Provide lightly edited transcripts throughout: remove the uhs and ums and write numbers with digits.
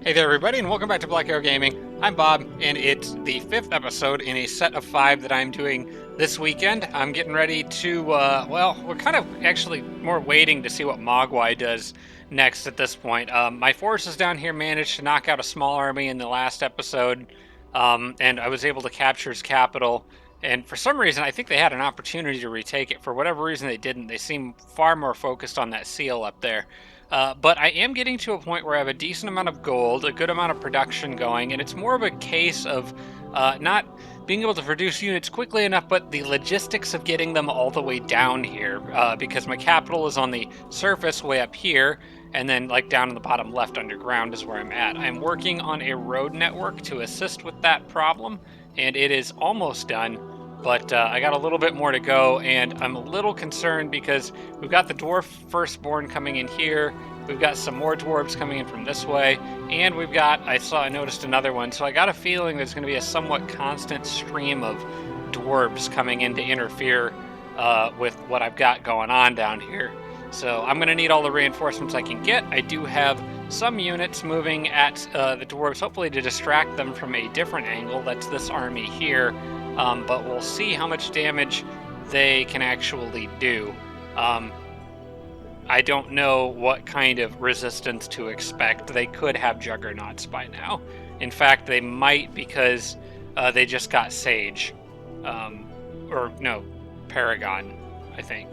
Hey there, everybody, and welcome back to Black Arrow Gaming. I'm Bob, and it's the fifth episode in a set of 5 that I'm doing this weekend. I'm getting ready to, well, we're kind of actually more waiting to see what Mogwai does next at this point. My forces down here managed to knock out a small army in the last episode, and I was able to capture his capital. And for some reason, I think they had an opportunity to retake it. For whatever reason, they didn't. They seem far more focused on that seal up there. But I am getting to a point where I have a decent amount of gold, a good amount of production going, and it's more of a case of not being able to produce units quickly enough, but the logistics of getting them all the way down here, because my capital is on the surface way up here, and then like down in the bottom left underground is where I'm at. I'm working on a road network to assist with that problem, and it is almost done. But I got a little bit more to go, and I'm a little concerned because we've got the dwarf firstborn coming in here. We've got some more dwarves coming in from this way, and we've got, I noticed another one. So I got a feeling there's going to be a somewhat constant stream of dwarves coming in to interfere with what I've got going on down here. So I'm going to need all the reinforcements I can get. I do have some units moving at the dwarves, hopefully to distract them from a different angle. That's this army here. But we'll see how much damage they can actually do. I don't know what kind of resistance to expect. They could have juggernauts by now. In fact, they might because they just got Sage. Or no, Paragon, I think.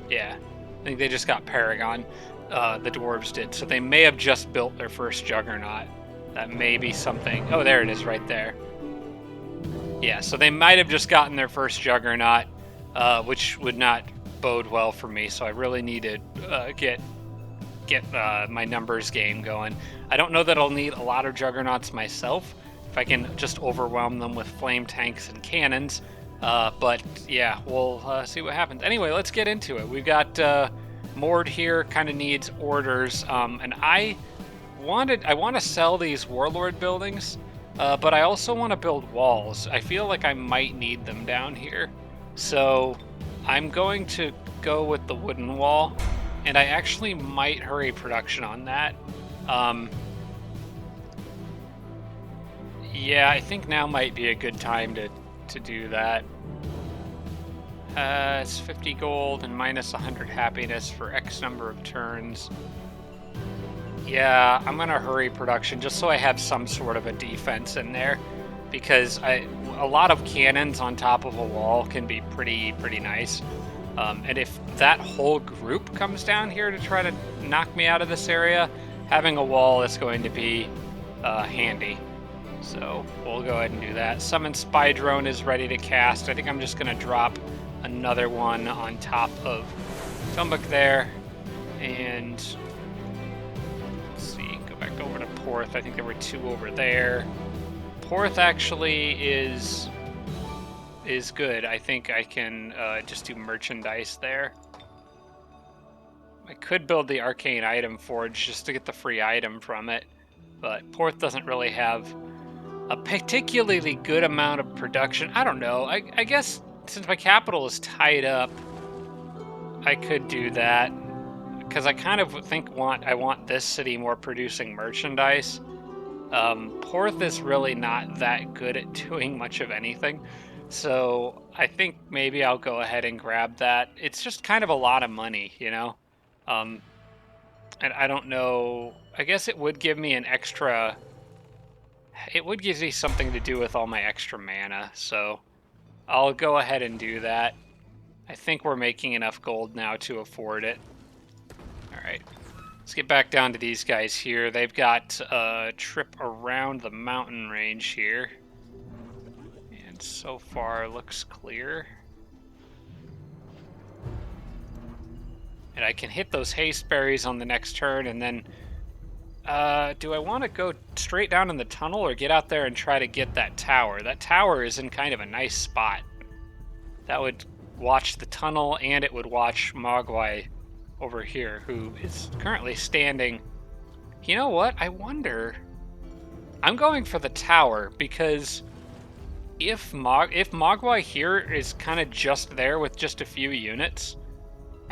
Yeah, I think they just got Paragon. The dwarves did. So they may have just built their first juggernaut. That may be something. Oh, there it is right there. Yeah, so they might have just gotten their first juggernaut, which would not bode well for me. So I really need to get my numbers game going. I don't know that I'll need a lot of juggernauts myself if I can just overwhelm them with flame tanks and cannons. But yeah, we'll see what happens. Anyway, let's get into it. We've got Mord here, kind of needs orders, and I want to sell these warlord buildings. But I also want to build walls. I feel like I might need them down here. So I'm going to go with the wooden wall, and I actually might hurry production on that. Yeah, I think now might be a good time to do that. It's 50 gold and minus 100 happiness for X number of turns. Yeah, I'm gonna hurry production just so I have some sort of a defense in there, because a lot of cannons on top of a wall can be pretty nice. And if that whole group comes down here to try to knock me out of this area, having a wall is going to be handy. So we'll go ahead and do that. Summon Spy Drone is ready to cast. I think I'm just gonna drop another one on top of Tumbuk there, and back over to Porth. I think there were 2 over there. Porth actually is good. I think I can just do merchandise there. I could build the arcane item forge just to get the free item from it, but Porth doesn't really have a particularly good amount of production. I don't know. I guess since my capital is tied up, I could do that. Because I kind of I want this city more producing merchandise. Porth is really not that good at doing much of anything, so I think maybe I'll go ahead and grab that. It's just kind of a lot of money, you know? And I don't know, I guess it would give me it would give me something to do with all my extra mana, so I'll go ahead and do that. I think we're making enough gold now to afford it. Alright, let's get back down to these guys here. They've got a trip around the mountain range here. And so far looks clear. And I can hit those haste berries on the next turn, and then do I want to go straight down in the tunnel or get out there and try to get that tower? That tower is in kind of a nice spot. That would watch the tunnel, and it would watch Mogwai over here, who is currently standing. You know what? I wonder. I'm going for the tower, because if Mogwai here is kind of just there with just a few units,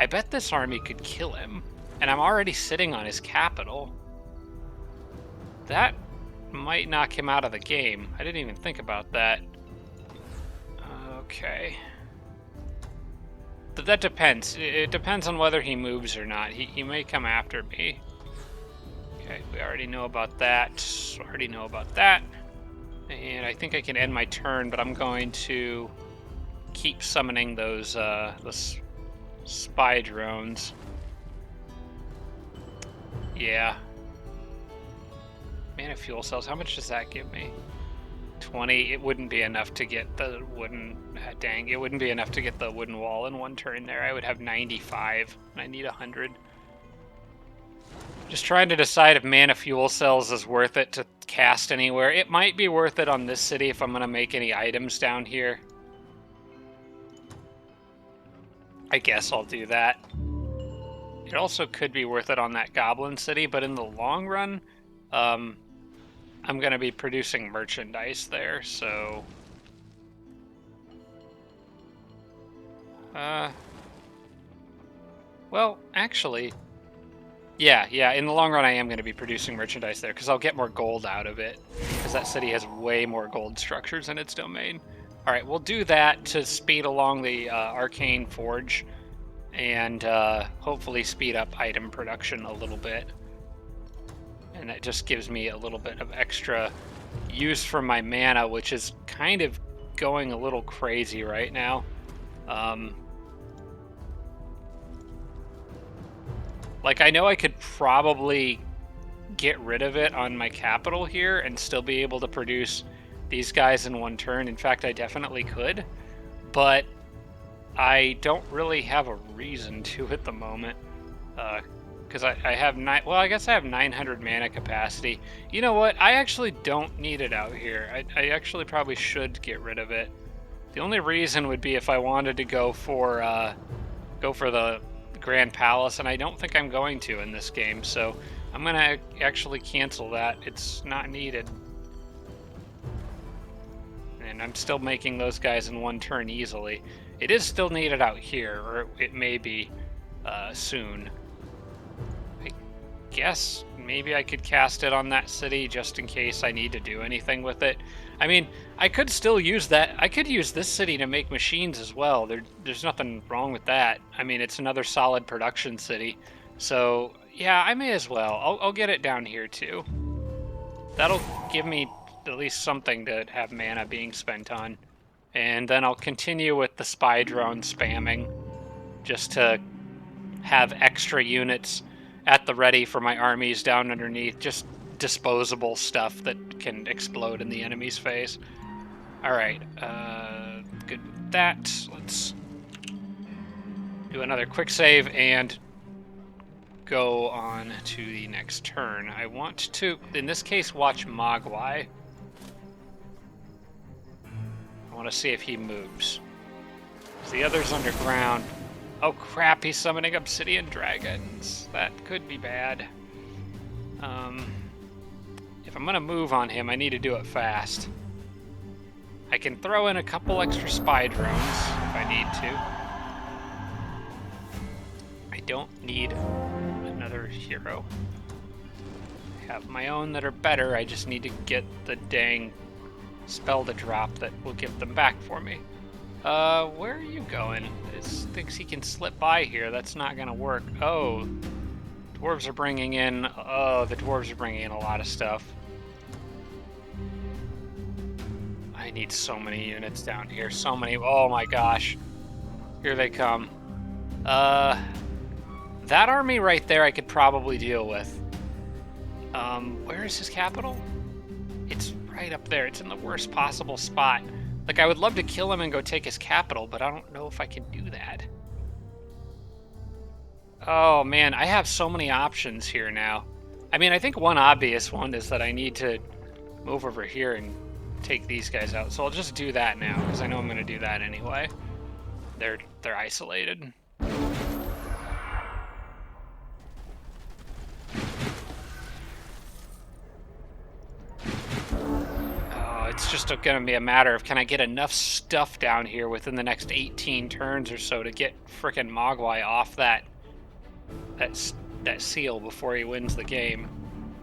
I bet this army could kill him. And I'm already sitting on his capital. That might knock him out of the game. I didn't even think about that. Okay. But that depends. It depends on whether he moves or not. He may come after me. Okay, we already know about that. Already know about that. And I think I can end my turn, but I'm going to keep summoning those spy drones. Yeah. Mana fuel cells, how much does that give me? 20. It wouldn't be enough to get the wooden... dang, it wouldn't be enough to get the wooden wall in one turn there. I would have 95, and I need 100. Just trying to decide if mana fuel cells is worth it to cast anywhere. It might be worth it on this city if I'm going to make any items down here. I guess I'll do that. It also could be worth it on that goblin city, but in the long run, I'm going to be producing merchandise there, so... well, actually... Yeah, in the long run I am going to be producing merchandise there, because I'll get more gold out of it, because that city has way more gold structures in its domain. Alright, we'll do that to speed along the Arcane Forge, and hopefully speed up item production a little bit. And that just gives me a little bit of extra use for my mana, which is kind of going a little crazy right now. Like, I know I could probably get rid of it on my capital here and still be able to produce these guys in one turn. In fact, I definitely could, but I don't really have a reason to at the moment. Because I have I guess I have 900 mana capacity. You know what? I actually don't need it out here. I actually probably should get rid of it. The only reason would be if I wanted to go for the Grand Palace, and I don't think I'm going to in this game, so I'm gonna actually cancel that. It's not needed. And I'm still making those guys in one turn easily. It is still needed out here, or it may be soon. Guess maybe I could cast it on that city just in case I need to do anything with it. I mean, I could still use that. I could use this city to make machines as well. There's nothing wrong with that. I mean, it's another solid production city. So, yeah, I may as well. I'll get it down here, too. That'll give me at least something to have mana being spent on. And then I'll continue with the spy drone spamming just to have extra units at the ready for my armies down underneath. Just disposable stuff that can explode in the enemy's face. Alright, good with that. Let's do another quick save and go on to the next turn. I want to, in this case, watch Mogwai. I want to see if he moves. The other's underground. Oh crap, he's summoning obsidian dragons. That could be bad. If I'm gonna move on him, I need to do it fast. I can throw in a couple extra spy drones if I need to. I don't need another hero. I have my own that are better, I just need to get the dang spell to drop that will give them back for me. Where are you going? This thinks he can slip by here. That's not gonna work. Oh, dwarves are bringing in... Oh, the dwarves are bringing in a lot of stuff. I need so many units down here. So many. Oh my gosh. Here they come. That army right there I could probably deal with. Where is his capital? It's right up there. It's in the worst possible spot. Like, I would love to kill him and go take his capital, but I don't know if I can do that. Oh, man, I have so many options here now. I mean, I think one obvious one is that I need to move over here and take these guys out. So I'll just do that now, because I know I'm going to do that anyway. They're isolated. It's just going to be a matter of, can I get enough stuff down here within the next 18 turns or so to get frickin' Mogwai off that seal before he wins the game.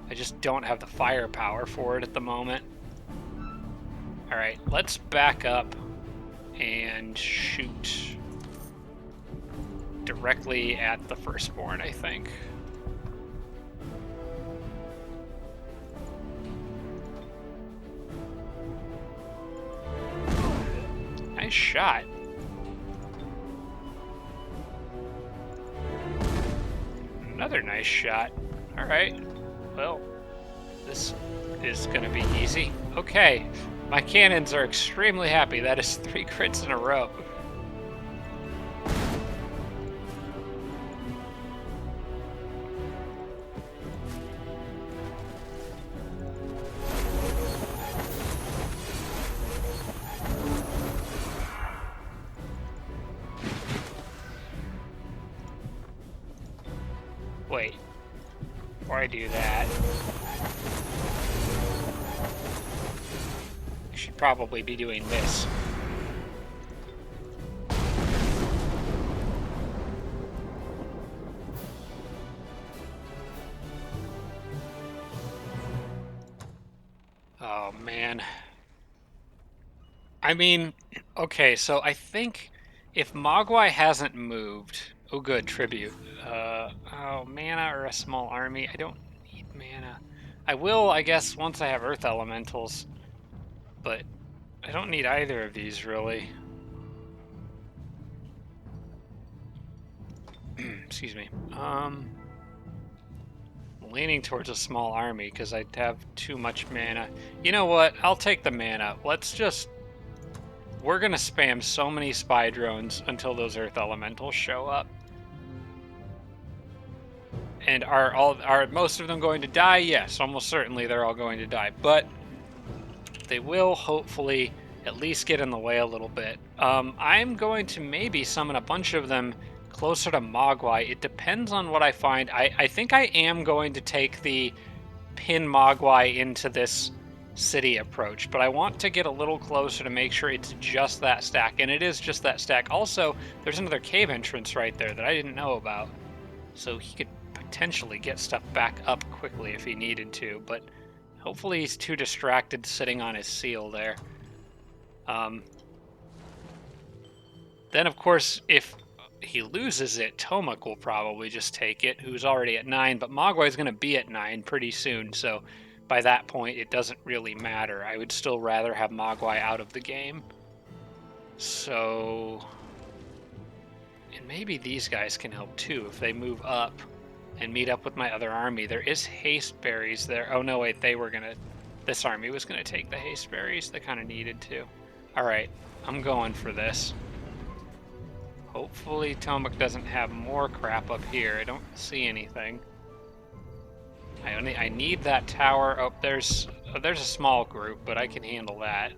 I just don't have the firepower for it at the moment. Alright, let's back up and shoot directly at the firstborn, I think. Nice shot. Another nice shot. Alright, well, this is gonna be easy. Okay, my cannons are extremely happy. That is 3 crits in a row. Wait, before I do that, I should probably be doing this. Oh, man. I mean, okay, so I think if Mogwai hasn't moved... Oh, good, tribute. Oh, mana or a small army? I don't need mana. I will, I guess, once I have Earth Elementals, but I don't need either of these, really. Excuse me. Leaning towards a small army because I have too much mana. You know what? I'll take the mana. Let's just... We're gonna spam so many spy drones until those Earth Elementals show up. And are most of them going to die? Yes, almost certainly they're all going to die. But they will hopefully at least get in the way a little bit. I'm going to maybe summon a bunch of them closer to Mogwai. It depends on what I find. I think I am going to take the pin Mogwai into this city approach, but I want to get a little closer to make sure it's just that stack, and it is just that stack. Also, there's another cave entrance right there that I didn't know about, so he could potentially get stuff back up quickly if he needed to, but hopefully he's too distracted sitting on his seal there. Then, of course, if he loses it, Tomek will probably just take it, who's already at 9, but Mogwai is going to be at 9 pretty soon, so by that point it doesn't really matter. I would still rather have Mogwai out of the game. So... And maybe these guys can help too if they move up and meet up with my other army. There is haste berries there. Oh no, wait, they were going to... This army was going to take the haste berries. They kind of needed to. Alright, I'm going for this. Hopefully Tomek doesn't have more crap up here. I don't see anything. I need that tower. Oh, there's a small group, but I can handle that.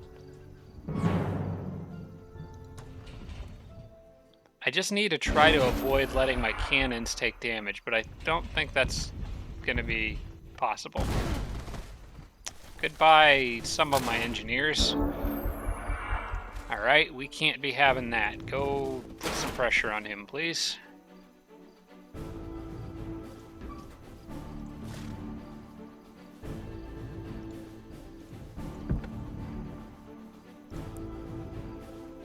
I just need to try to avoid letting my cannons take damage, but I don't think that's going to be possible. Goodbye, some of my engineers. Alright, we can't be having that. Go put some pressure on him, please.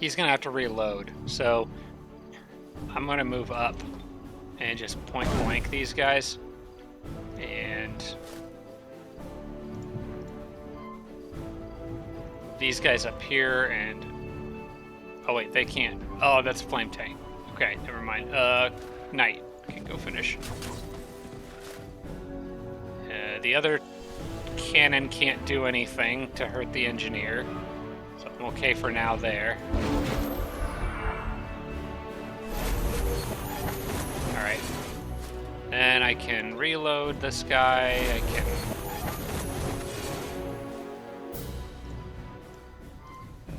He's gonna have to reload, so I'm gonna move up and just point blank these guys. And these guys up here, and oh wait, they can't. Oh, that's a flame tank. Okay, never mind. Knight can go finish. The other cannon can't do anything to hurt the engineer, so I'm okay for now there. Alright. Then I can reload this guy. I can...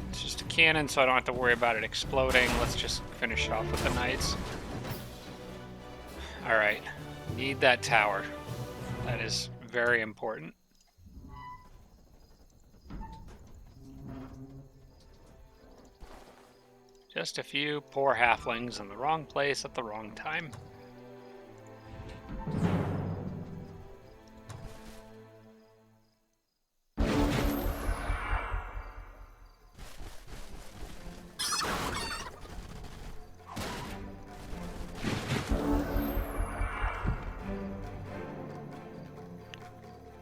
It's just a cannon, so I don't have to worry about it exploding. Let's just finish off with the knights. Alright. Need that tower. That is very important. Just a few poor halflings in the wrong place at the wrong time.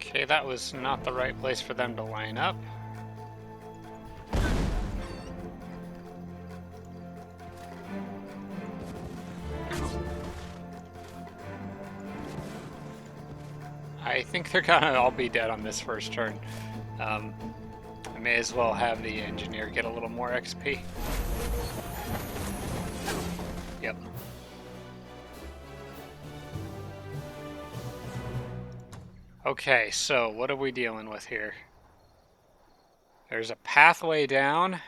Okay, that was not the right place for them to line up. I think they're gonna all be dead on this first turn. I may as well have the engineer get a little more XP. Yep. Okay, so what are we dealing with here? There's a pathway down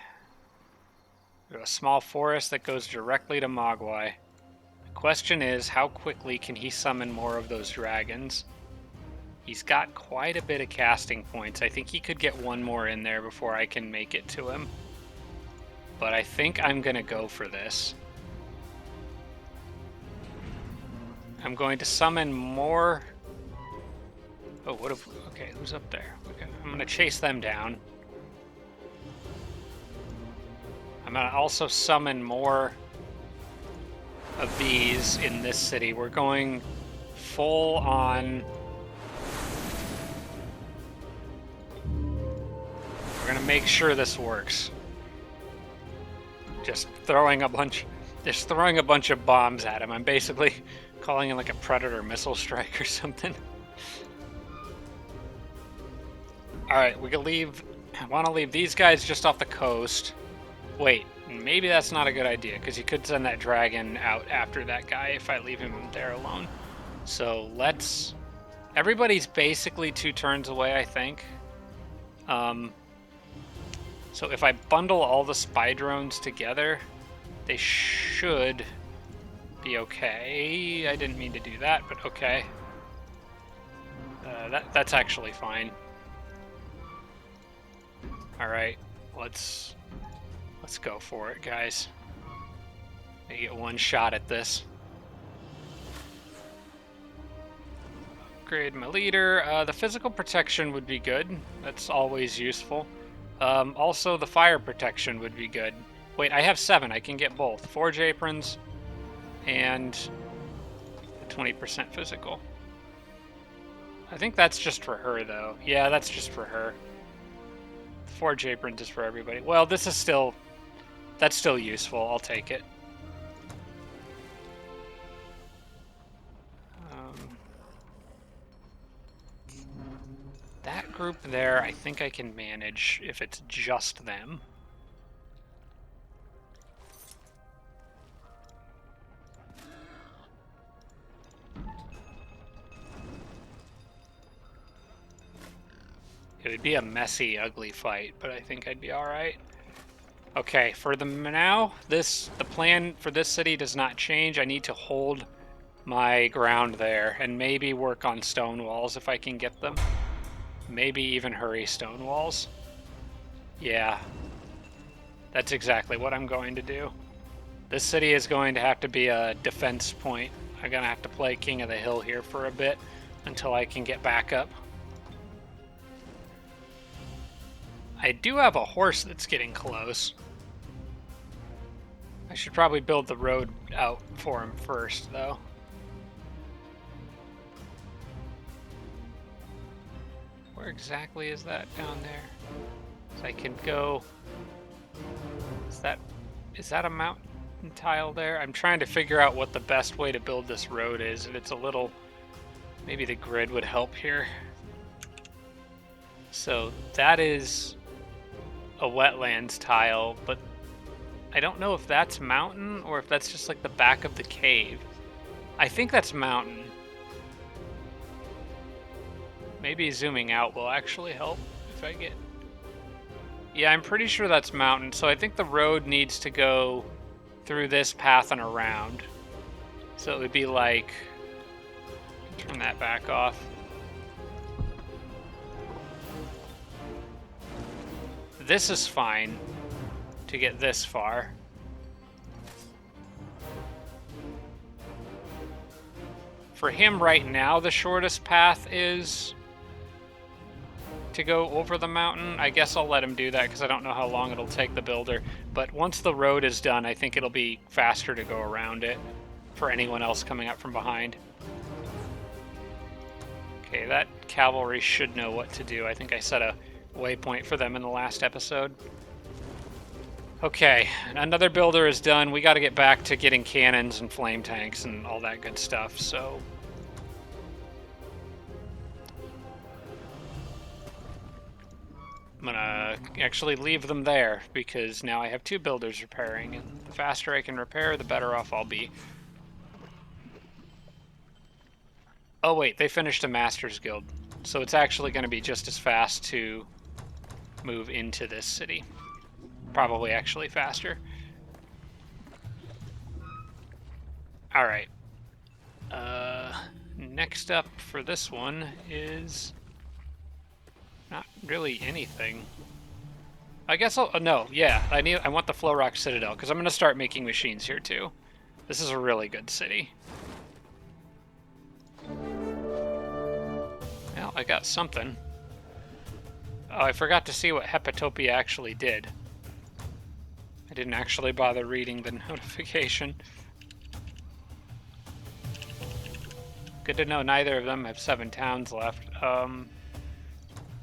to a small forest that goes directly to Mogwai. The question is, how quickly can he summon more of those dragons? He's got quite a bit of casting points. I think he could get one more in there before I can make it to him. But I think I'm going to go for this. I'm going to summon more... Oh, what if... Okay, who's up there? Okay, I'm going to chase them down. I'm going to also summon more of these in this city. We're going full on... We're going to make sure this works. Just throwing a bunch of bombs at him. I'm basically calling it like a Predator missile strike or something. Alright, we can leave... I want to leave these guys just off the coast. Wait, maybe that's not a good idea, because he could send that dragon out after that guy if I leave him there alone. So let's... Everybody's basically 2 turns away, I think. So if I bundle all the spy drones together, they should be okay. I didn't mean to do that, but okay. That's actually fine. All right, let's go for it, guys. I get one shot at this. Upgrade my leader. The physical protection would be good. That's always useful. Also, the fire protection would be good. Wait, I have 7. I can get both. Forge aprons and 20% physical. I think that's just for her, though. Yeah, that's just for her. Forge aprons is for everybody. Well, this is still... That's still useful. I'll take it. That group there, I think I can manage if it's just them. It would be a messy, ugly fight, but I think I'd be alright. Okay, for the now, the plan for this city does not change. I need to hold my ground there and maybe work on stone walls if I can get them. Maybe even hurry stone walls. Yeah. That's exactly what I'm going to do. This city is going to have to be a defense point. I'm going to have to play King of the Hill here for a bit until I can get back up. I do have a horse that's getting close. I should probably build the road out for him first, though. Where exactly is that down there? So I can go... Is that a mountain tile there? I'm trying to figure out what the best way to build this road is, and it's a little... Maybe the grid would help here. So that is a wetlands tile, but I don't know if that's mountain or if that's just like the back of the cave. I think that's mountain. Maybe zooming out will actually help if I get... Yeah, I'm pretty sure that's mountain, so I think the road needs to go through this path and around. So it would be like... Turn that back off. This is fine to get this far. For him right now, the shortest path is to go over the mountain. I guess I'll let him do that because I don't know how long it'll take the builder. But once the road is done, I think it'll be faster to go around it for anyone else coming up from behind. Okay, that cavalry should know what to do. I think I set a waypoint for them in the last episode. Okay, another builder is done. We got to get back to getting cannons and flame tanks and all that good stuff, so... I'm gonna actually leave them there, because now I have 2 builders repairing, and the faster I can repair, the better off I'll be. Oh wait, they finished a Master's Guild, so it's actually going to be just as fast to move into this city. Probably actually faster. Alright. Next up for this one is... not really anything. I guess I'll... no, yeah, I want the Flow Rock Citadel, because I'm going to start making machines here too. This is a really good city. Well, I got something. Oh, I forgot to see what Hepatopia actually did. I didn't actually bother reading the notification. Good to know neither of them have 7 towns left.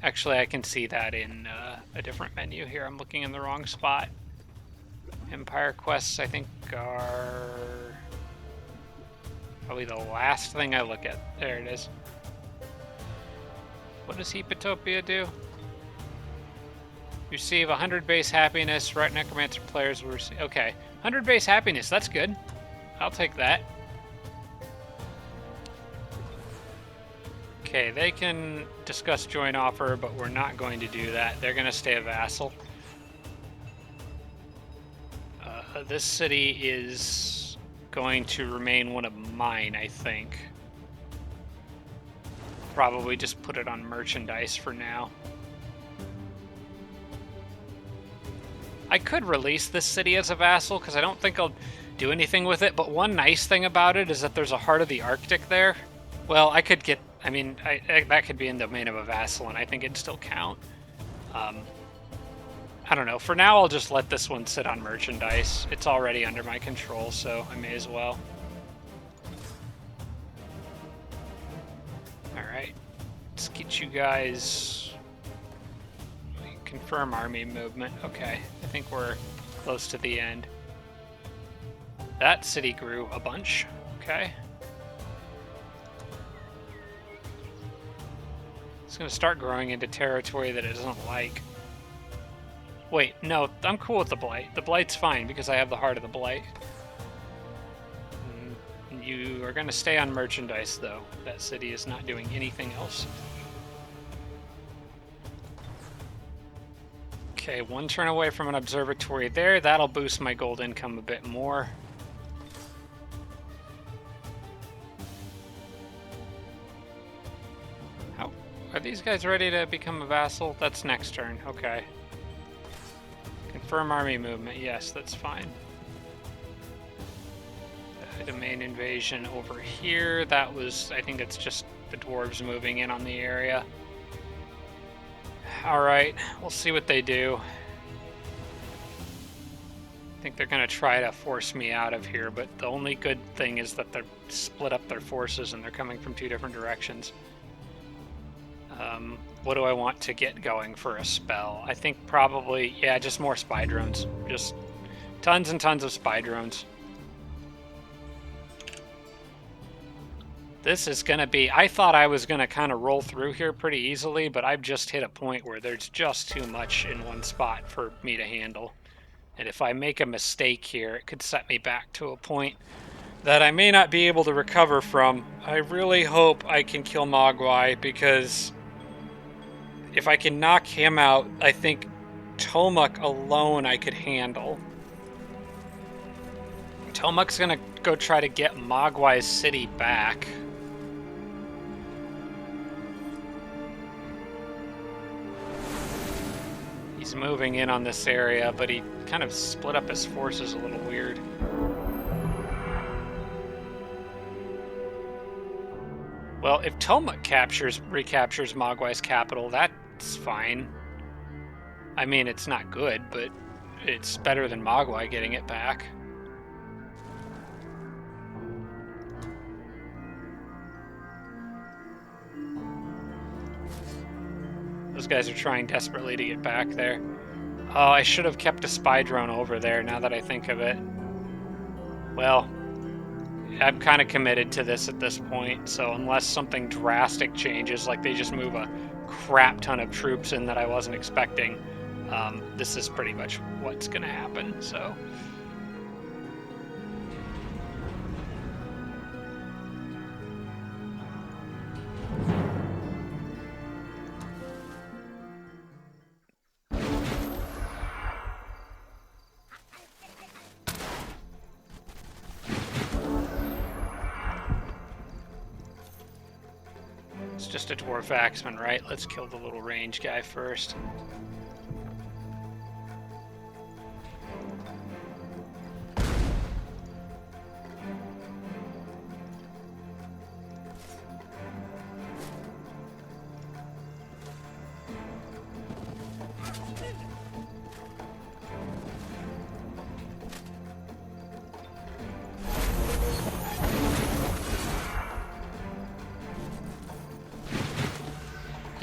Actually, I can see that in a different menu here. I'm looking in the wrong spot. Empire quests, I think, are probably the last thing I look at. There it is. What does Hepatopia do? Receive 100 base happiness. Right, Necromancer players will receive... okay, 100 base happiness. That's good. I'll take that. Okay, they can discuss joint offer, but we're not going to do that. They're going to stay a vassal. This city is going to remain one of mine, I think. Probably just put it on merchandise for now. I could release this city as a vassal, because I don't think I'll do anything with it, but one nice thing about it is that there's a Heart of the Arctic there. Well, I could get... I mean, that could be in the domain of a vassal, and I think it'd still count. I don't know. For now, I'll just let this one sit on merchandise. It's already under my control, so I may as well. Alright. Let's get you guys... confirm army movement. Okay. I think we're close to the end. That city grew a bunch. Okay. It's going to start growing into territory that it doesn't like. Wait, no, I'm cool with the Blight. The Blight's fine because I have the Heart of the Blight. You are going to stay on merchandise, though. That city is not doing anything else. Okay, 1 turn away from an observatory there. That'll boost my gold income a bit more. Are these guys ready to become a vassal? That's next turn. Okay. Confirm army movement. Yes, that's fine. Domain invasion over here. That was... I think it's just the dwarves moving in on the area. Alright, we'll see what they do. I think they're going to try to force me out of here, but the only good thing is that they're split up their forces and they're coming from 2 different directions. What do I want to get going for a spell? I think probably, yeah, just more spy drones. Just tons and tons of spy drones. This is going to be... I thought I was going to kind of roll through here pretty easily, but I've just hit a point where there's just too much in one spot for me to handle. And if I make a mistake here, it could set me back to a point that I may not be able to recover from. I really hope I can kill Mogwai, because if I can knock him out, I think Tomuk alone I could handle. Tomuk's gonna go try to get Mogwai's city back. He's moving in on this area, but he kind of split up his forces a little weird. Well, if Tomuk recaptures Mogwai's capital, that's fine. I mean, it's not good, but it's better than Mogwai getting it back. Those guys are trying desperately to get back there. Oh, I should have kept a spy drone over there, now that I think of it. Well, I'm kind of committed to this at this point, so unless something drastic changes, like they just move a crap ton of troops in that I wasn't expecting, this is pretty much what's going to happen, so... It's just a dwarf axeman, right? Let's kill the little range guy first.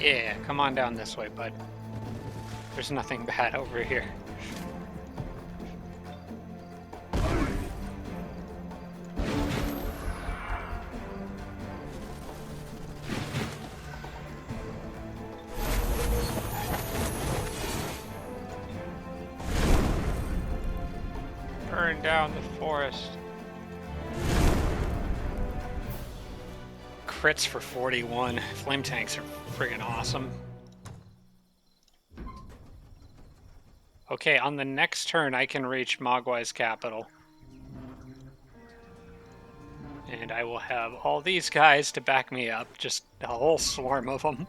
Yeah, come on down this way, bud. There's nothing bad over here. Burn down the forest. Crits for 41. Flame tanks are friggin' awesome. Okay, on the next turn I can reach Mogwai's capital. And I will have all these guys to back me up, just a whole swarm of them.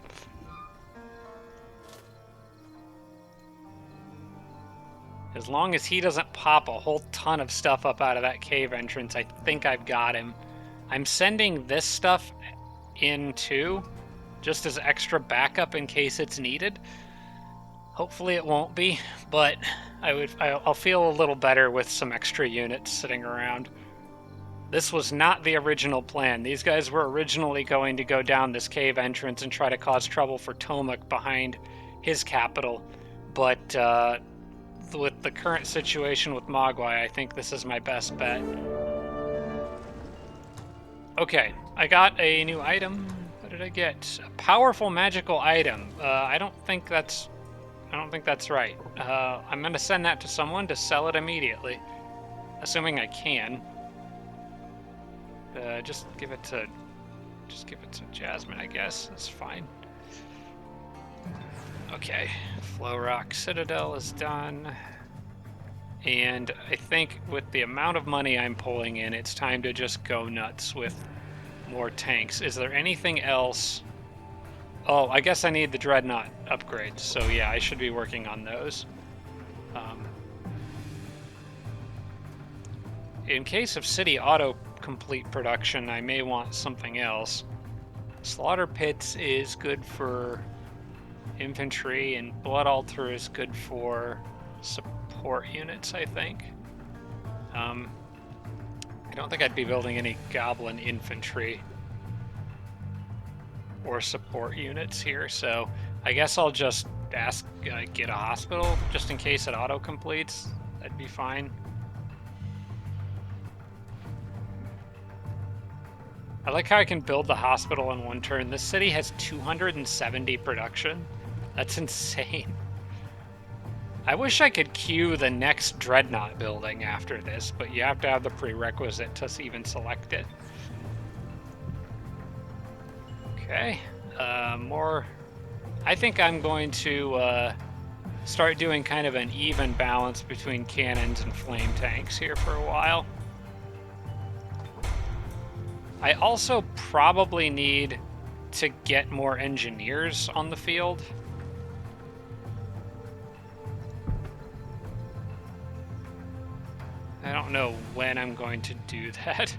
As long as he doesn't pop a whole ton of stuff up out of that cave entrance, I think I've got him. I'm sending this stuff in too, just as extra backup in case it's needed. Hopefully it won't be, but I'll feel a little better with some extra units sitting around. This was not the original plan. These guys were originally going to go down this cave entrance and try to cause trouble for Tomek behind his capital, but with the current situation with Mogwai, I think this is my best bet. Okay, I got a new item. What did I get? A powerful magical item. I don't think that's right. I'm gonna send that to someone to sell it immediately, assuming I can. Just give it to Jasmine, I guess. That's fine. Okay, Flow Rock Citadel is done. And I think with the amount of money I'm pulling in, it's time to just go nuts with more tanks. Is there anything else? Oh, I guess I need the Dreadnought upgrades, so yeah, I should be working on those. In case of city auto-complete production, I may want something else. Slaughter Pits is good for infantry, and Blood Altar is good for support units, I think. I don't think I'd be building any Goblin infantry or support units here, so I guess I'll just ask, get a hospital, just in case it auto-completes. That'd be fine. I like how I can build the hospital in one turn. This city has 270 production. That's insane. I wish I could queue the next Dreadnought building after this, but you have to have the prerequisite to even select it. Okay, more... I think I'm going to start doing kind of an even balance between cannons and flame tanks here for a while. I also probably need to get more engineers on the field. I don't know when I'm going to do that.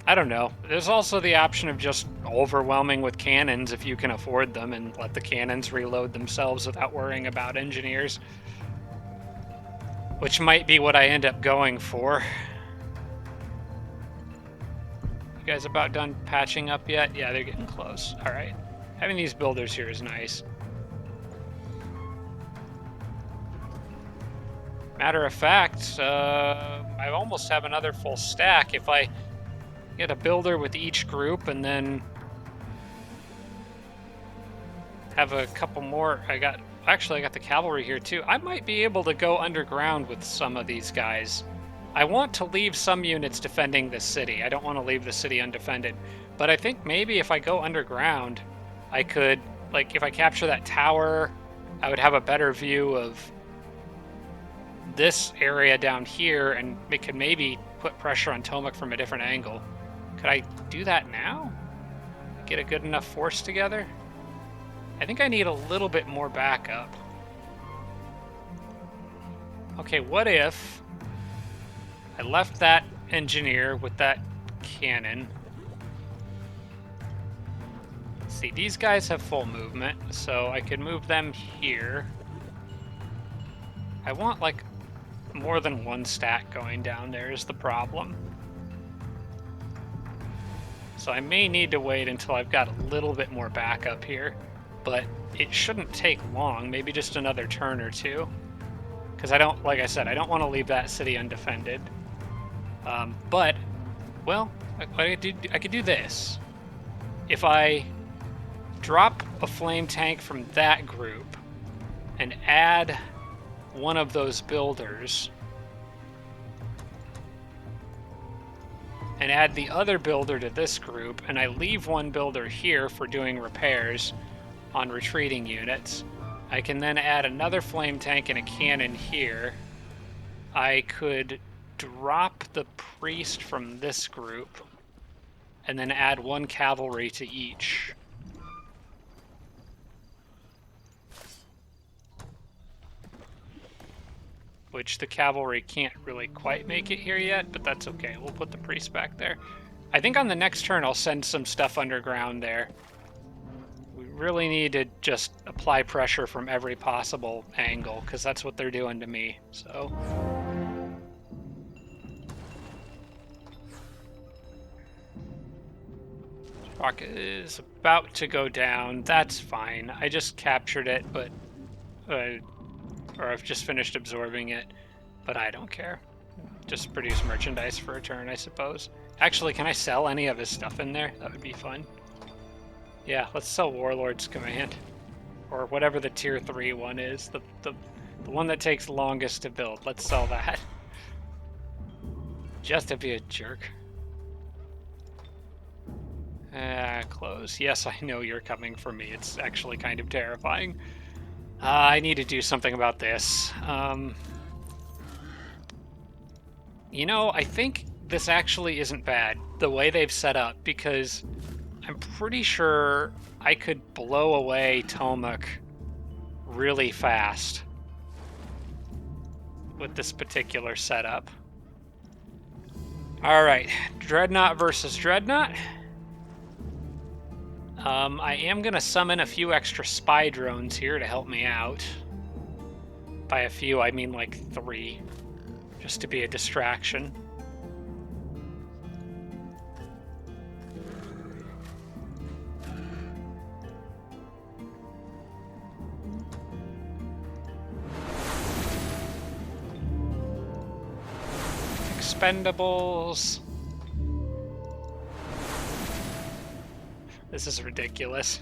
I don't know. There's also the option of just overwhelming with cannons if you can afford them and let the cannons reload themselves without worrying about engineers. Which might be what I end up going for. guys about done patching up yet? Yeah, they're getting close. All right. Having these builders here is nice. Matter of fact, I almost have another full stack. If I get a builder with each group and then have a couple more, I got the cavalry here too. I might be able to go underground with some of these guys. I want to leave some units defending this city. I don't want to leave the city undefended. But I think maybe if I go underground, I could, like, if I capture that tower, I would have a better view of this area down here, and it could maybe put pressure on Tomek from a different angle. Could I do that now? Get a good enough force together? I think I need a little bit more backup. Okay, what if I left that engineer with that cannon? See, these guys have full movement, so I could move them here. I want, like, more than one stack going down there is the problem. So I may need to wait until I've got a little bit more backup here, but it shouldn't take long, maybe just another turn or two. Because I don't, like I said, I don't want to leave that city undefended. But, well, I could do this. If I drop a flame tank from that group and add one of those builders and add the other builder to this group, and I leave one builder here for doing repairs on retreating units, I can then add another flame tank and a cannon here. I could drop the priest from this group and then add one cavalry to each. Which the cavalry can't really quite make it here yet, but that's okay. We'll put the priest back there. I think on the next turn I'll send some stuff underground there. We really need to just apply pressure from every possible angle, because that's what they're doing to me, so... Rocket is about to go down. That's fine. I just captured it, but... or I've just finished absorbing it, but I don't care. Just produce merchandise for a turn, I suppose. Actually, can I sell any of his stuff in there? That would be fun. Yeah, let's sell Warlord's Command. Or whatever the tier 3 one is. The one that takes longest to build. Let's sell that. Just to be a jerk. Close. Yes, I know you're coming for me. It's actually kind of terrifying. I need to do something about this. You know, I think this actually isn't bad, the way they've set up, because I'm pretty sure I could blow away Tomek really fast with this particular setup. Alright, Dreadnought versus Dreadnought. I am going to summon a few extra spy drones here to help me out. By a few, I mean like 3, just to be a distraction. Expendables. This is ridiculous.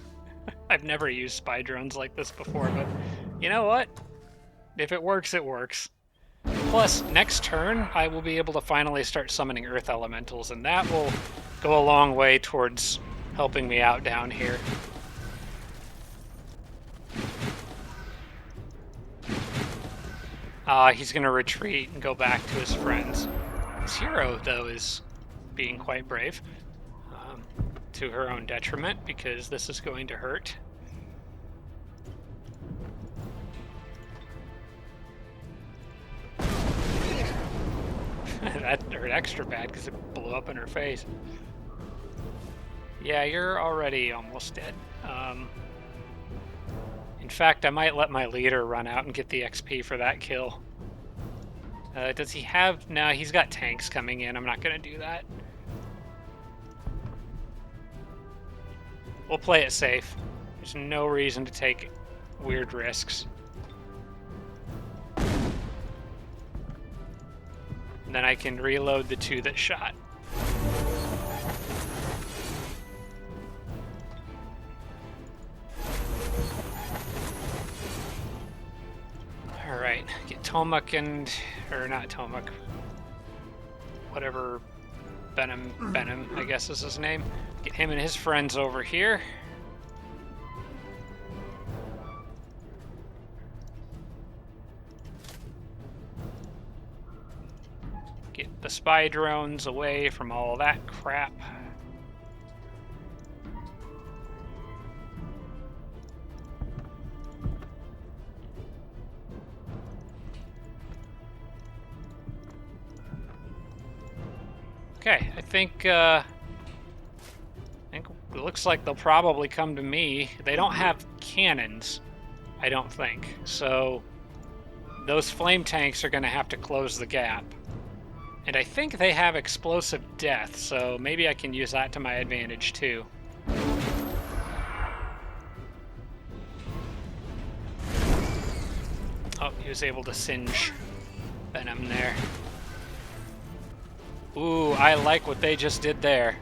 I've never used spy drones like this before, but you know what? If it works, it works. Plus, next turn, I will be able to finally start summoning Earth Elementals, and that will go a long way towards helping me out down here. He's going to retreat and go back to his friends. His hero, though, is being quite brave. To her own detriment, because this is going to hurt. That hurt extra bad because it blew up in her face. Yeah, you're already almost dead. In fact, I might let my leader run out and get the XP for that kill. Does he have... No, he's got tanks coming in. I'm not going to do that. We'll play it safe. There's no reason to take weird risks. And then I can reload the 2 that shot. Alright, get Tomek and... or not Tomek. Whatever... Benham, I guess is his name. Get him and his friends over here. Get the spy drones away from all that crap. Okay, I think it looks like they'll probably come to me. They don't have cannons, I don't think. So those flame tanks are going to have to close the gap. And I think they have explosive death, so maybe I can use that to my advantage too. Oh, he was able to singe Venom there. Ooh, I like what they just did there.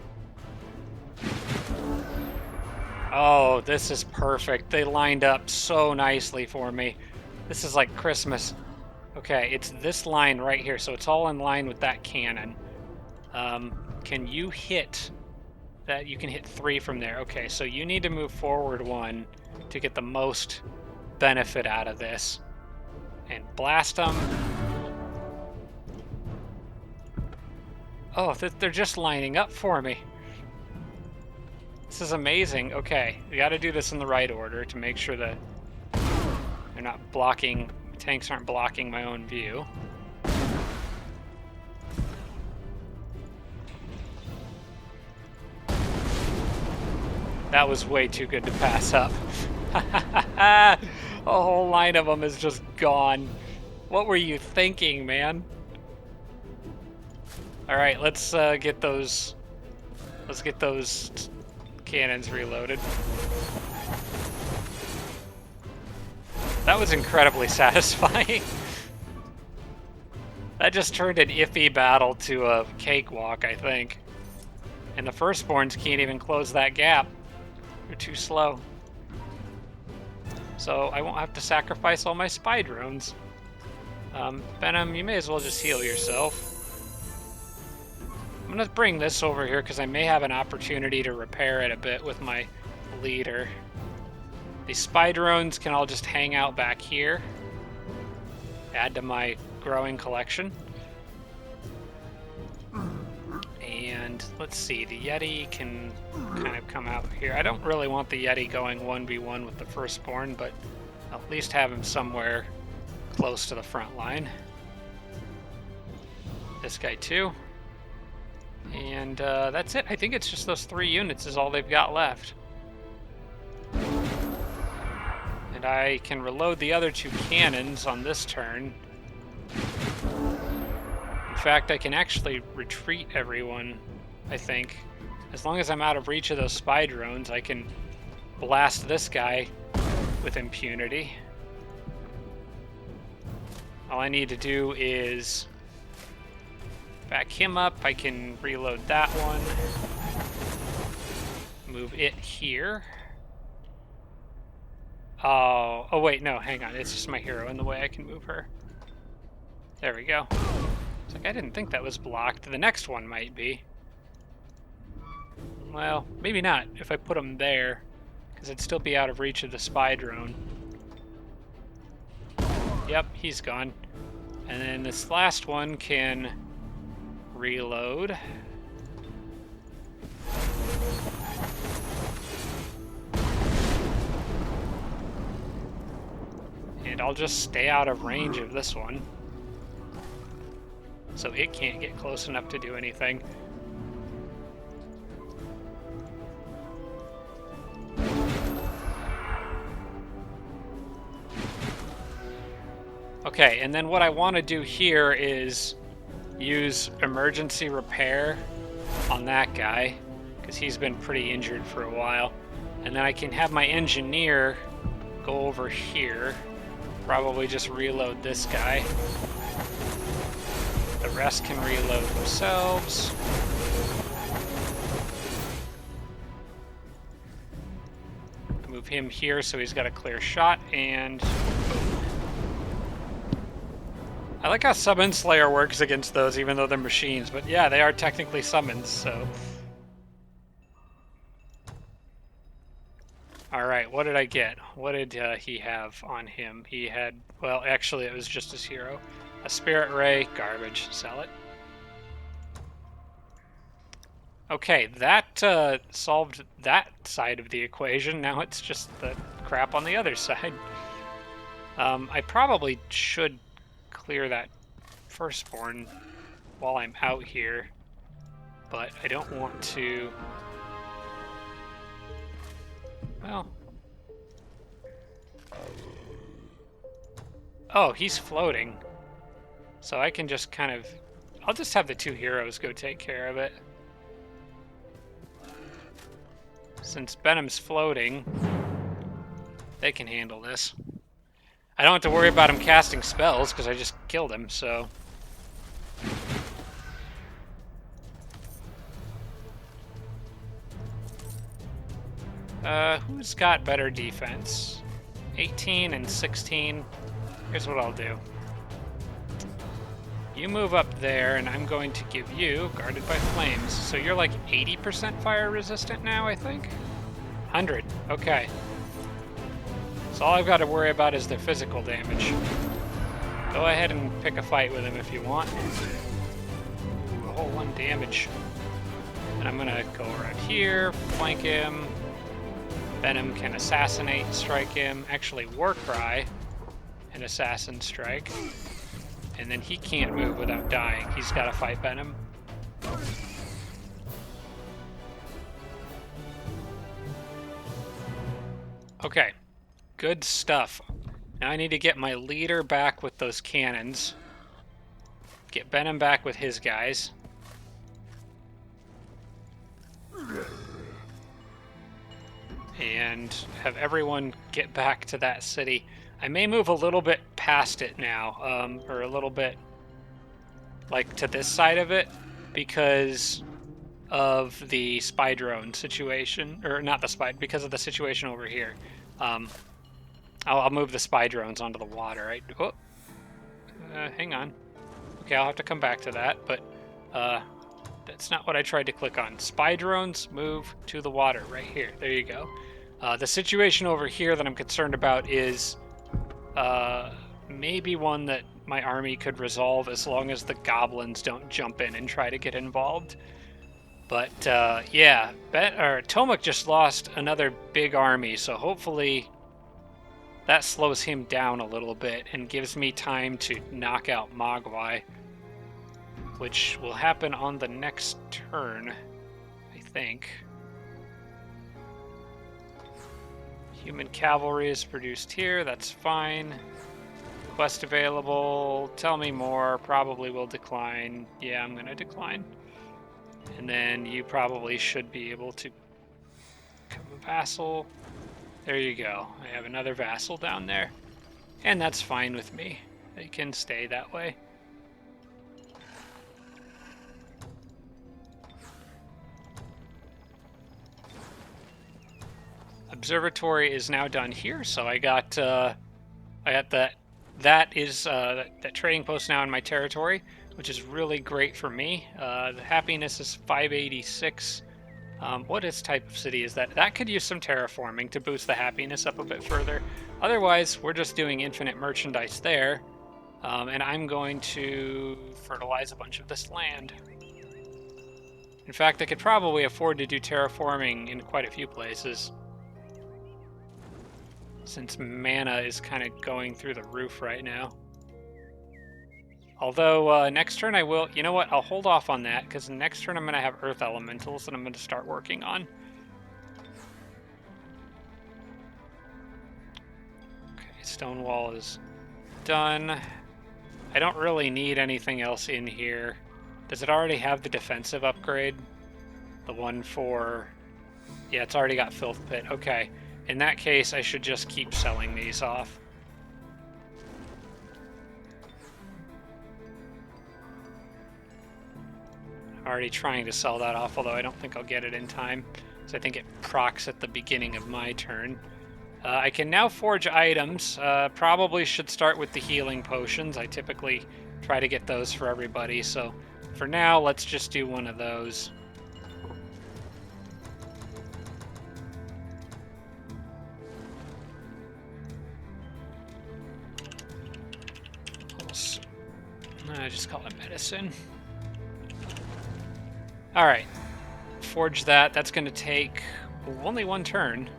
Oh, this is perfect. They lined up so nicely for me. This is like Christmas. Okay, it's this line right here, so it's all in line with that cannon. Can you hit that? You can hit 3 from there. Okay, so you need to move forward 1 to get the most benefit out of this. And blast them. Oh, they're just lining up for me. This is amazing. Okay, we got to do this in the right order to make sure that they're not blocking... tanks aren't blocking my own view. That was way too good to pass up. A whole line of them is just gone. What were you thinking, man? All right, let's get those cannons reloaded. That was incredibly satisfying. That just turned an iffy battle to a cakewalk, I think. And the firstborns can't even close that gap. They're too slow. So I won't have to sacrifice all my spy drones. Venom, you may as well just heal yourself. I'm gonna bring this over here because I may have an opportunity to repair it a bit with my leader. These spy drones can all just hang out back here. Add to my growing collection. And let's see, the Yeti can kind of come out here. I don't really want the Yeti going 1v1 with the firstborn, but I'll at least have him somewhere close to the front line. This guy too. And that's it. I think it's just those 3 units is all they've got left. And I can reload the other 2 cannons on this turn. In fact, I can actually retreat everyone, I think. As long as I'm out of reach of those spy drones, I can blast this guy with impunity. All I need to do is back him up. I can reload that one. Move it here. Oh wait, no, hang on. It's just my hero in the way. I can move her. There we go. It's like I didn't think that was blocked. The next one might be. Well, maybe not if I put him there, because it'd still be out of reach of the spy drone. Yep, he's gone. And then this last one can reload. And I'll just stay out of range of this one, so it can't get close enough to do anything. Okay, and then what I want to do here is use emergency repair on that guy, because he's been pretty injured for a while. And then I can have my engineer go over here. Probably just reload this guy. The rest can reload themselves. Move him here so he's got a clear shot, and boom. I like how Summon Slayer works against those, even though they're machines, but yeah, they are technically summons, so. Alright, what did I get? What did he have on him? He had, well, actually it was just his hero. A Spirit Ray, garbage, sell it. Okay, that solved that side of the equation. Now it's just the crap on the other side. I probably should clear that firstborn while I'm out here, but I don't want to. Well. Oh, he's floating. So I can just kind of. I'll just have the two heroes go take care of it. Since Benham's floating, they can handle this. I don't have to worry about him casting spells because I just killed him, so. Who's got better defense? 18 and 16. Here's what I'll do. You move up there, and I'm going to give you Guarded by Flames. So you're like 80% fire resistant now, I think? 100. Okay. So all I've got to worry about is their physical damage. Go ahead and pick a fight with him if you want. Ooh, a whole 1 damage. And I'm going to go around here, flank him. Venom can assassinate, strike him. Actually, Warcry and Assassin strike. And then he can't move without dying. He's got to fight Venom. Okay, good stuff. Now I need to get my leader back with those cannons. Get Venom back with his guys. And have everyone get back to that city. I may move a little bit past it now, or a little bit like to this side of it, because of the spy drone situation, or not the spy, because of the situation over here. I'll move the spy drones onto the water. Right? Oh, hang on. Okay, I'll have to come back to that, but that's not what I tried to click on. Spy drones move to the water right here. There you go. The situation over here that I'm concerned about is maybe one that my army could resolve as long as the goblins don't jump in and try to get involved. But yeah, Tomek just lost another big army, so hopefully that slows him down a little bit and gives me time to knock out Mogwai, which will happen on the next turn, I think. Human cavalry is produced here, that's fine. Quest available, tell me more, probably will decline. Yeah, I'm gonna decline. And then you probably should be able to become a vassal. There you go. I have another vassal down there. And that's fine with me. They can stay that way. Observatory is now done here, so I got that trading post now in my territory, which is really great for me. The happiness is 586. What type of city is that? That could use some terraforming to boost the happiness up a bit further. Otherwise, we're just doing infinite merchandise there. And I'm going to fertilize a bunch of this land. In fact, I could probably afford to do terraforming in quite a few places, since mana is kind of going through the roof right now. Although, next turn I will... You know what? I'll hold off on that, because next turn I'm going to have Earth Elementals that I'm going to start working on. Okay, Stonewall is done. I don't really need anything else in here. Does it already have the defensive upgrade? The one for... Yeah, it's already got Filth Pit. Okay. In that case, I should just keep selling these off. Already trying to sell that off, although I don't think I'll get it in time. So I think it procs at the beginning of my turn. I can now forge items. Probably should start with the healing potions. I typically try to get those for everybody. So for now, let's just do one of those. I just call it medicine. All right, forge that. That's going to take only one turn.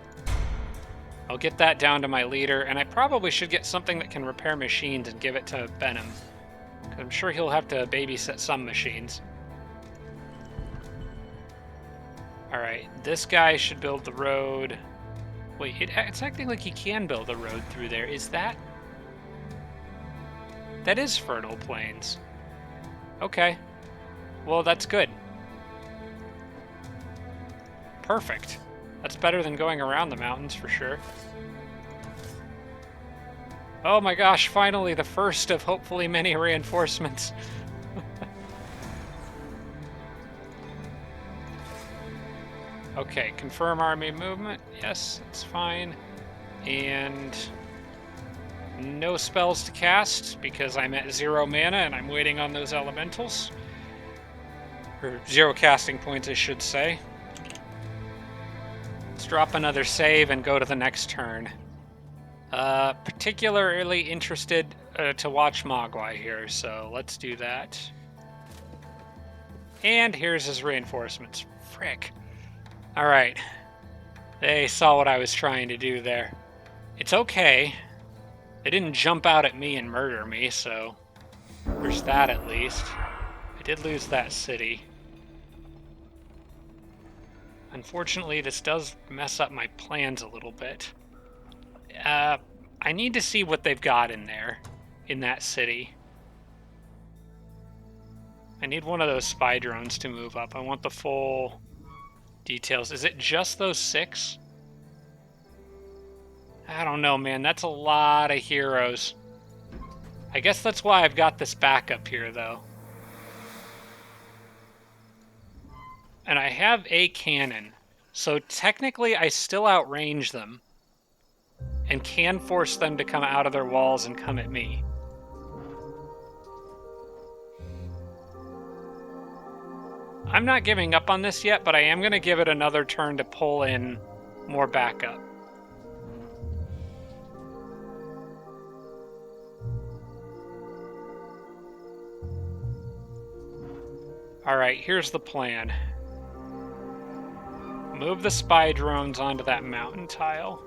I'll get that down to my leader, and I probably should get something that can repair machines and give it to Benham. I'm sure he'll have to babysit some machines. All right, this guy should build the road. Wait, it's acting like he can build a road through there. Is that? That is fertile plains. Okay. Well, that's good. Perfect. That's better than going around the mountains for sure. Oh my gosh, finally the first of hopefully many reinforcements. Okay, confirm army movement. Yes, that's fine. And no spells to cast because I'm at 0 mana and I'm waiting on those elementals. Or 0 casting points, I should say. Let's drop another save and go to the next turn. Particularly interested to watch Mogwai here, so let's do that. And here's his reinforcements. Frick. Alright. They saw what I was trying to do there. It's okay. They didn't jump out at me and murder me, so there's that at least. I did lose that city. Unfortunately, this does mess up my plans a little bit. I need to see what they've got in there, in that city. I need one of those spy drones to move up. I want the full details. Is it just those 6? I don't know, man. That's a lot of heroes. I guess that's why I've got this backup here, though. And I have a cannon. So technically, I still outrange them. And can force them to come out of their walls and come at me. I'm not giving up on this yet, but I am going to give it another turn to pull in more backup. Alright, here's the plan. Move the spy drones onto that mountain tile.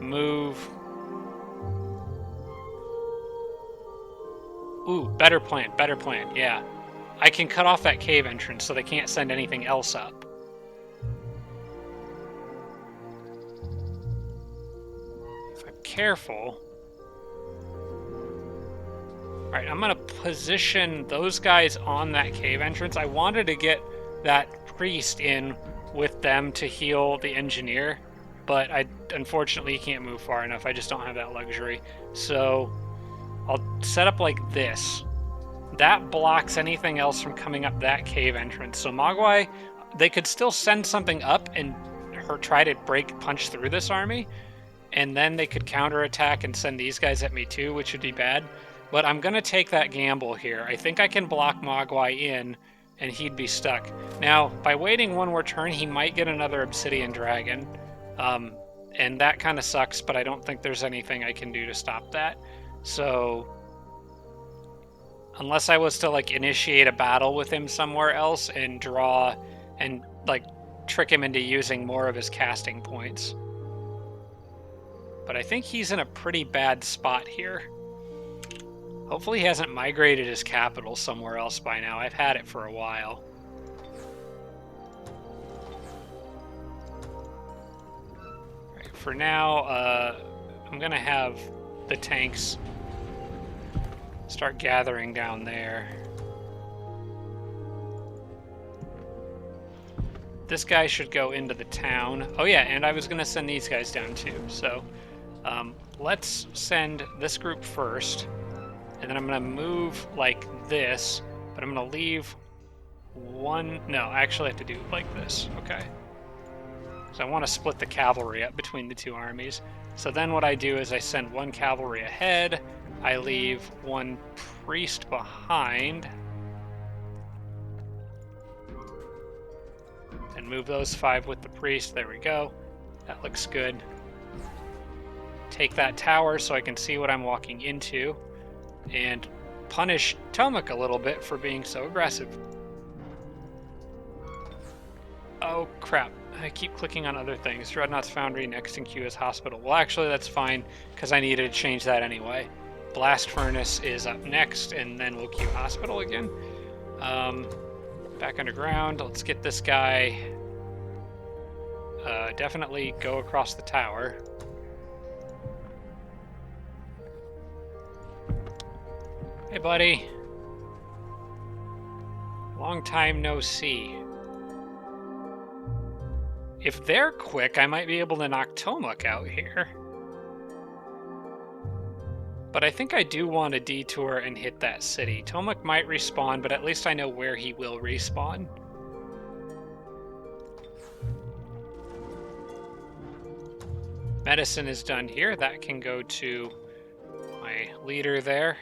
Move. Ooh, better plan, yeah. I can cut off that cave entrance so they can't send anything else up. If I'm careful... Alright, I'm gonna position those guys on that cave entrance. I wanted to get that priest in with them to heal the engineer, but unfortunately can't move far enough. I just don't have that luxury. So I'll set up like this. That blocks anything else from coming up that cave entrance. So Mogwai, they could still send something up and try to punch through this army, and then they could counterattack and send these guys at me too, which would be bad. But I'm going to take that gamble here. I think I can block Mogwai in, and he'd be stuck. Now, by waiting one more turn, he might get another Obsidian Dragon. And that kind of sucks, but I don't think there's anything I can do to stop that. So, unless I was to, like, initiate a battle with him somewhere else and draw and, like, trick him into using more of his casting points. But I think he's in a pretty bad spot here. Hopefully he hasn't migrated his capital somewhere else by now. I've had it for a while. Right, for now, I'm going to have the tanks start gathering down there. This guy should go into the town. Oh yeah, and I was going to send these guys down too. So let's send this group first. And then I'm going to move like this. But I'm going to leave one... No, actually I have to do it like this. Okay. So I want to split the cavalry up between the two armies. So then what I do is I send one cavalry ahead. I leave one priest behind. And move those 5 with the priest. There we go. That looks good. Take that tower so I can see what I'm walking into. And punish Tomek a little bit for being so aggressive. Oh, crap. I keep clicking on other things. Dreadnought's Foundry, next in queue is Hospital. Well, actually, that's fine, because I needed to change that anyway. Blast Furnace is up next, and then we'll queue Hospital again. Back underground. Let's get this guy. Definitely go across the tower. Hey, buddy. Long time no see. If they're quick, I might be able to knock Tomek out here. But I think I do want to detour and hit that city. Tomek might respawn, but at least I know where he will respawn. Medicine is done here. That can go to my leader there.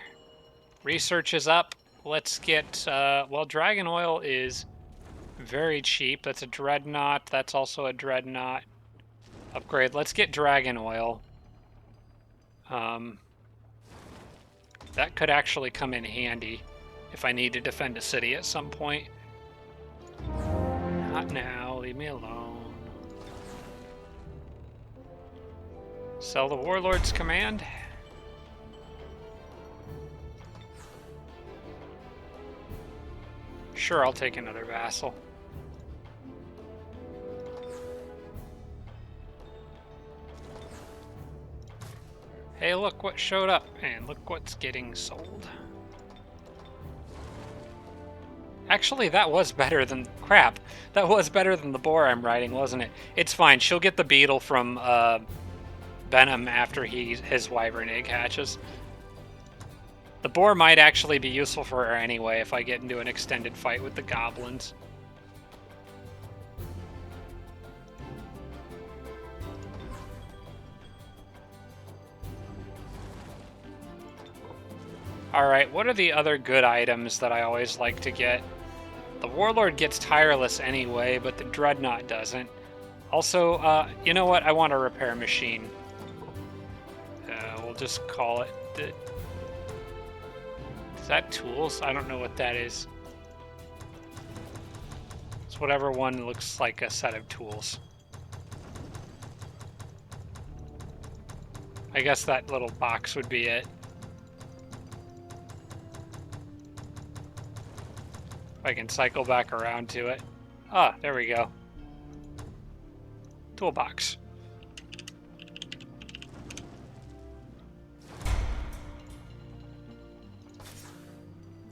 Research is up. Let's get... well, Dragon Oil is very cheap. That's a Dreadnought. That's also a Dreadnought. Upgrade. Let's get Dragon Oil. That could actually come in handy if I need to defend a city at some point. Not now. Leave me alone. Sell the Warlord's Command. Sure, I'll take another vassal. Hey, look what showed up, and look what's getting sold. Actually, that was better than... Crap. That was better than the boar I'm riding, wasn't it? It's fine. She'll get the beetle from Benham after his wyvern egg hatches. The boar might actually be useful for her anyway if I get into an extended fight with the goblins. Alright, what are the other good items that I always like to get? The Warlord gets Tireless anyway, but the Dreadnought doesn't. Also, you know what? I want a repair machine. We'll just call it... Is that tools? I don't know what that is. It's whatever one looks like a set of tools. I guess that little box would be it. If I can cycle back around to it. Ah, there we go. Toolbox.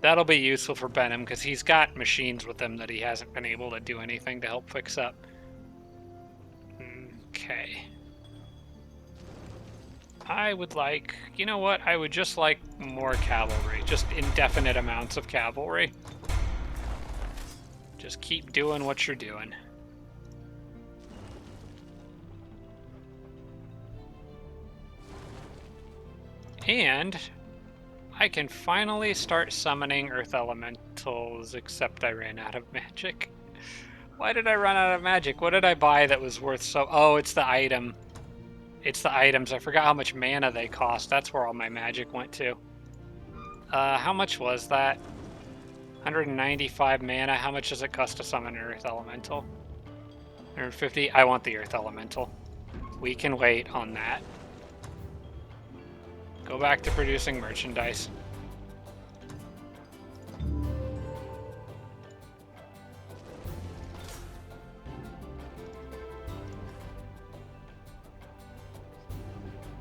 That'll be useful for Benham, because he's got machines with him that he hasn't been able to do anything to help fix up. Okay. I would like... You know what? I would just like more cavalry. Just indefinite amounts of cavalry. Just keep doing what you're doing. And I can finally start summoning Earth Elementals, except I ran out of magic. Why did I run out of magic? What did I buy that was worth so... Oh, it's the item. It's the items. I forgot how much mana they cost. That's where all my magic went to. How much was that? 195 mana. How much does it cost to summon an Earth Elemental? 150? I want the Earth Elemental. We can wait on that. Go back to producing merchandise.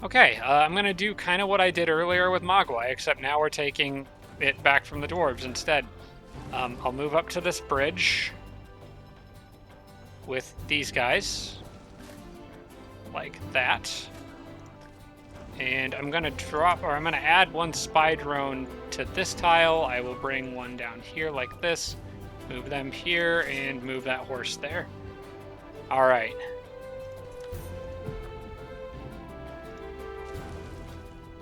Okay, I'm going to do kind of what I did earlier with Mogwai, except now we're taking it back from the dwarves instead. I'll move up to this bridge. with these guys, like that. And I'm gonna add one spy drone to this tile. I will bring one down here like this, move them here, and move that horse there. All right.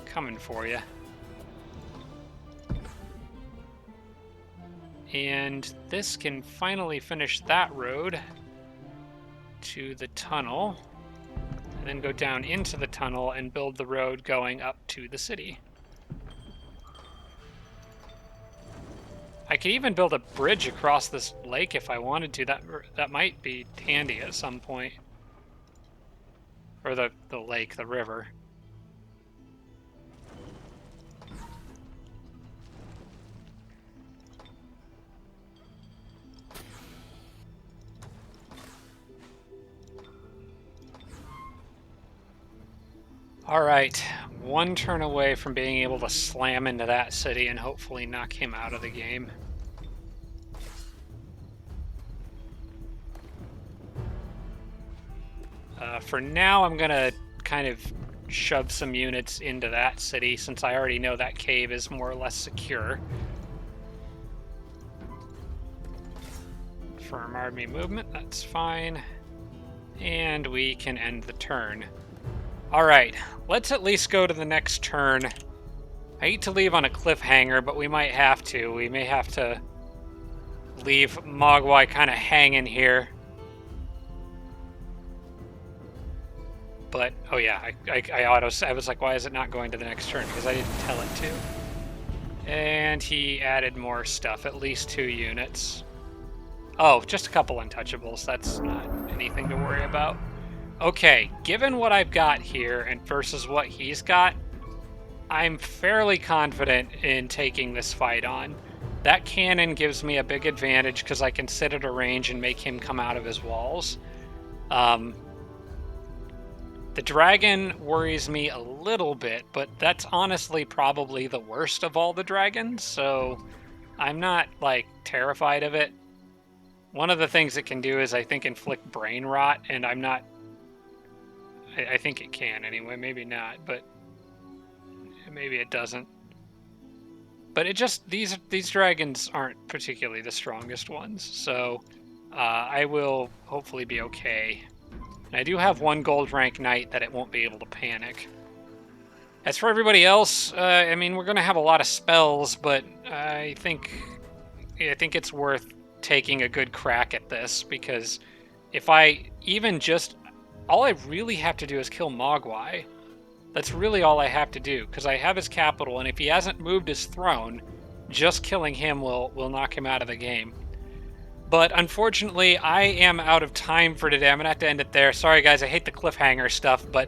Coming for you. And this can finally finish that road to the tunnel, and then go down into the tunnel and build the road going up to the city. I could even build a bridge across this lake if I wanted to. That might be handy at some point. Or the lake, the river. All right, one turn away from being able to slam into that city and hopefully knock him out of the game. For now, I'm gonna kind of shove some units into that city since I already know that cave is more or less secure. Firm army movement, that's fine. And we can end the turn. Alright, let's at least go to the next turn. I hate to leave on a cliffhanger, but we might have to. We may have to leave Mogwai kind of hanging here. But, oh yeah, I was like, why is it not going to the next turn? Because I didn't tell it to. And he added more stuff, at least 2 units. Oh, just a couple untouchables. That's not anything to worry about. Okay, given what I've got here and versus what he's got, I'm fairly confident in taking this fight on. That cannon gives me a big advantage because I can sit at a range and make him come out of his walls. The dragon worries me a little bit, but that's honestly probably the worst of all the dragons, so I'm not, like, terrified of it. One of the things it can do is, I think, inflict brain rot, and I'm not... I think it can anyway, maybe not, but maybe it doesn't. But it just, these dragons aren't particularly the strongest ones, so I will hopefully be okay. And I do have 1 gold rank knight that it won't be able to panic. As for everybody else, I mean, we're going to have a lot of spells, but I think it's worth taking a good crack at this, because if I even just... all I really have to do is kill Mogwai. That's really all I have to do, because I have his capital, and if he hasn't moved his throne, just killing him will knock him out of the game. But unfortunately, I am out of time for today. I'm going to have to end it there. Sorry, guys, I hate the cliffhanger stuff, but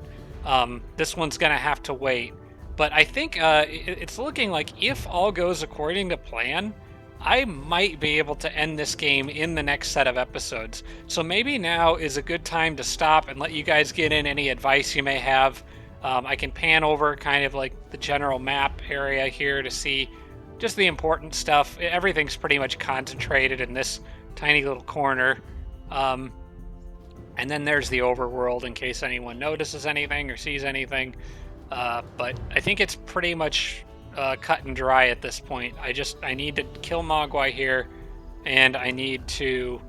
this one's going to have to wait. But I think it's looking like if all goes according to plan, I might be able to end this game in the next set of episodes. So maybe now is a good time to stop and let you guys get in any advice you may have. I can pan over kind of like the general map area here to see just the important stuff. Everything's pretty much concentrated in this tiny little corner. And then there's the overworld in case anyone notices anything or sees anything. But I think it's pretty much cut and dry at this point. I need to kill Mogwai here, and I need to,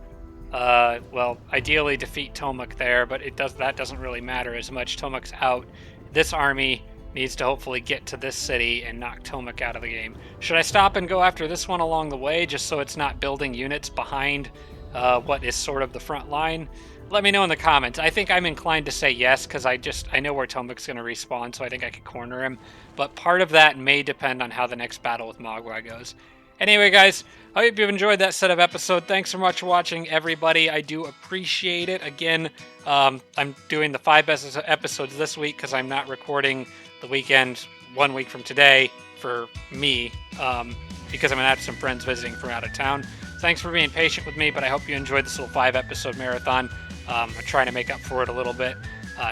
well, ideally defeat Tomuk there, but that doesn't really matter as much. Tomuk's out. This army needs to hopefully get to this city and knock Tomuk out of the game. Should I stop and go after this one along the way, just so it's not building units behind what is sort of the front line? Let me know in the comments. I think I'm inclined to say yes, because I know where Tomuk's going to respawn, so I think I can corner him. But part of that may depend on how the next battle with Mogwai goes. Anyway, guys, I hope you've enjoyed that set of episode. Thanks so much for watching, everybody. I do appreciate it. Again, I'm doing the 5 best episodes this week because I'm not recording the weekend 1 week from today for me, because I'm going to have some friends visiting from out of town. Thanks for being patient with me, but I hope you enjoyed this little 5-episode marathon. I'm trying to make up for it a little bit.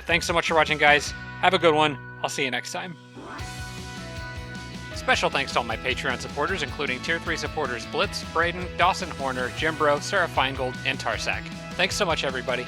Thanks so much for watching, guys. Have a good one. I'll see you next time. Special thanks to all my Patreon supporters, including Tier 3 supporters Blitz, Braden, Dawson Horner, Jimbro, Sarah Feingold, and Tarsak. Thanks so much, everybody.